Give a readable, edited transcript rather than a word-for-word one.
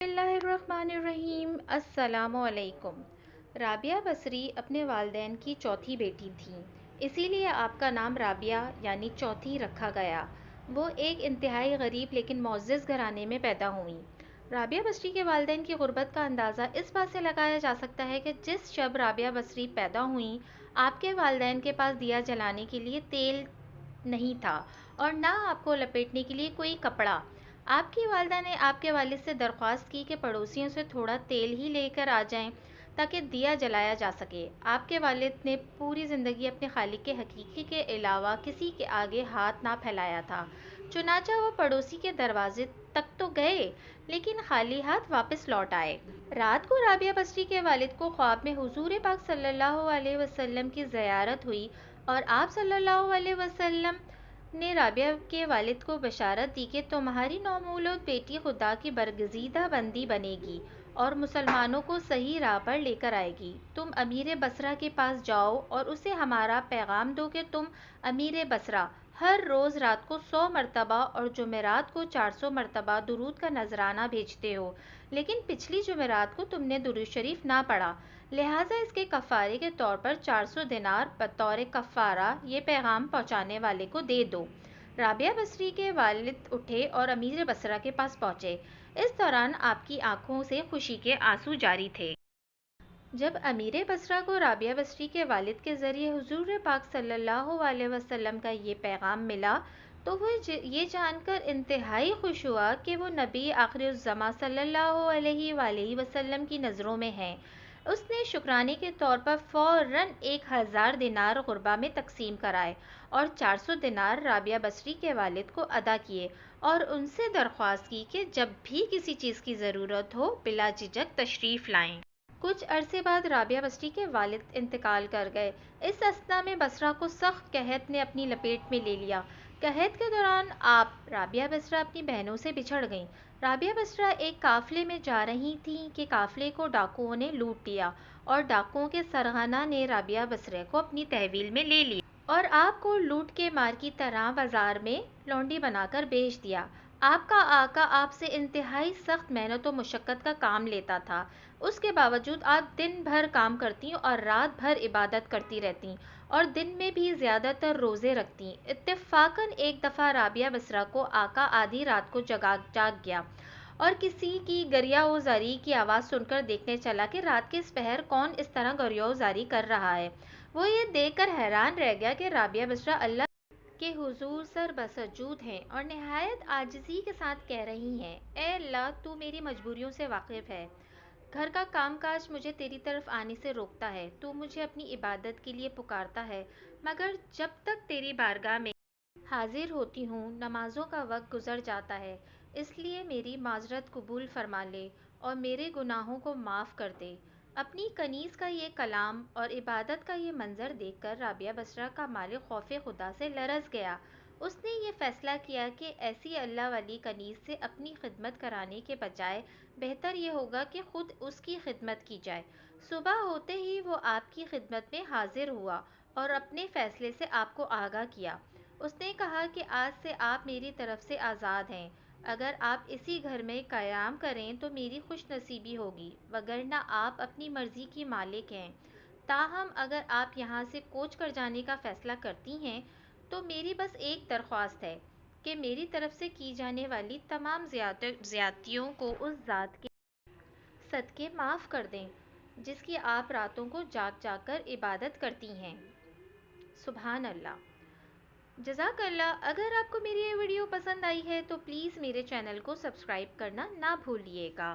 बिस्मिल्लाहिर्रहमानिर्रहीम। अस्सलामु अलैकुम। राबिया बसरी अपने वालिदैन की चौथी बेटी थीं, इसीलिए आपका नाम राबिया यानी चौथी रखा गया। वो एक इंतहाई गरीब लेकिन मुअज़्ज़ज़ घराने में पैदा हुईं। राबिया बसरी के वालिदैन की गुर्बत का अंदाज़ा इस बात से लगाया जा सकता है कि जिस शब राबिया बसरी पैदा हुईं, आपके वालिदैन के पास दिया जलाने के लिए तेल नहीं था और ना आपको लपेटने के लिए कोई कपड़ा। आपकी वालिदा ने आपके वालिद से दरख्वास्त की कि पड़ोसियों से थोड़ा तेल ही लेकर आ जाएं ताकि दिया जलाया जा सके। आपके वालिद ने पूरी ज़िंदगी अपने खालिक के हकीकी के अलावा किसी के आगे हाथ ना फैलाया था। चुनाचा वो पड़ोसी के दरवाजे तक तो गए, लेकिन खाली हाथ वापस लौट आए। रात को राबिया बसरी के वालिद को ख्वाब में हुजूर पाक सल्लल्लाहु अलैहि वसल्लम की ज़ियारत हुई और आप सल्लल्लाहु अलैहि वसल्लम ने राबिया के वालिद को बशारत दी कि तुम्हारी नौमौलूद बेटी खुदा की बरगज़ीदा बंदी बनेगी और मुसलमानों को सही राह पर लेकर आएगी। तुम अमीर बसरा के पास जाओ और उसे हमारा पैगाम दो कि तुम अमीर बसरा हर रोज़ रात को 100 मरतबा और जुमेरात को 400 मरतबा दुरूद का नजराना भेजते हो, लेकिन पिछली जुमेरात को तुमने दुरूद शरीफ ना पढ़ा, लिहाजा इसके कफ़ारे के तौर पर 400 दिनार बतौर कफ़ारा ये पैगाम पहुँचाने वाले को दे दो। राबिया बसरी के वालिद उठे और अमीर बसरा के पास पहुँचे। इस दौरान आपकी आंखों से खुशी के आंसू जारी थे। जब अमीर बसरा को राबिया बसरी के वालिद के ज़रिए हुजूर पाक सल्लल्लाहु अलैहि वसल्लम का ये पैगाम मिला, तो वो ये जानकर इंतहाई खुश हुआ कि वो नबी आखिरुज़्ज़मा सल्लल्लाहु अलैहि वसल्लम की नज़रों में हैं। उसने शुक्राने के तौर पर फ़ौरन 1000 दिनार गुरबा में तकसीम कराए और 400 दिनार राबिया बसरी के वालिद को अदा किए और उनसे दरख्वास्त की कि जब भी किसी चीज़ की ज़रूरत हो बिला झिझक तशरीफ़ लाएं। कुछ अरसे बाद राबिया बसरी के वालिद इंतकाल कर गए। इस असना में बसरा को सख्त कहत ने अपनी लपेट में ले लिया। कहत के दौरान आप राबिया बसरा अपनी बहनों से बिछड़ गईं। राबिया बसरा एक काफिले में जा रही थीं कि काफिले को डाकुओं ने लूट लिया और डाकुओं के सरगना ने राबिया बसरा को अपनी तहवील में ले लिया और आपको लूट के मार की तरह बाजार में लौंडी बनाकर बेच दिया। आपका आका आपसे इंतहाई सख्त मेहनत और मुशक्क़त का काम लेता था। उसके बावजूद आप दिन भर काम करती और रात भर इबादत करती रहती और दिन में भी ज़्यादातर रोज़े रखती। इत्तेफाकन एक दफ़ा राबिया बसरा को आका आधी रात को जाग गया और किसी की गरियाओजारी की आवाज़ सुनकर देखने चला कि रात के इस पहर कौन इस तरह गरियाओजारी कर रहा है। वो ये देखकर हैरान रह गया कि राबिया बसरा अल्लाह के हुजूर सर बसजूद हैं और नहायत आजिज़ी के साथ कह रही हैं, ए अल्लाह, तू मेरी मजबूरियों से वाकिफ़ है। घर का कामकाज मुझे तेरी तरफ आने से रोकता है। तू मुझे अपनी इबादत के लिए पुकारता है, मगर जब तक तेरी बारगाह में हाजिर होती हूँ नमाज़ों का वक्त गुज़र जाता है। इसलिए मेरी माज़रत कबूल फरमा ले और मेरे गुनाहों को माफ़ कर दे। अपनी कनीज़ का ये कलाम और इबादत का ये मंज़र देखकर राबिया बसरा का मालिक खौफ़े खुदा से लरज़ गया। उसने ये फ़ैसला किया कि ऐसी अल्लाह वाली कनीज़ से अपनी खिदमत कराने के बजाय बेहतर ये होगा कि ख़ुद उसकी खिदमत की जाए। सुबह होते ही वो आपकी खिदमत में हाजिर हुआ और अपने फ़ैसले से आपको आगाह किया। उसने कहा कि आज से आप मेरी तरफ से आज़ाद हैं। अगर आप इसी घर में क़याम करें तो मेरी खुश नसीबी होगी, वगरना आप अपनी मर्ज़ी की मालिक हैं। ताहम अगर आप यहाँ से कोच कर जाने का फ़ैसला करती हैं तो मेरी बस एक दरख्वास्त है कि मेरी तरफ से की जाने वाली तमाम ज़्यादतियों को उस ज़ात के सदक़े माफ़ कर दें जिसकी आप रातों को जाग जाग कर इबादत करती हैं। सुभान अल्लाह। जज़ाकल्लाह। अगर आपको मेरी ये वीडियो पसंद आई है तो प्लीज़ मेरे चैनल को सब्सक्राइब करना ना भूलिएगा।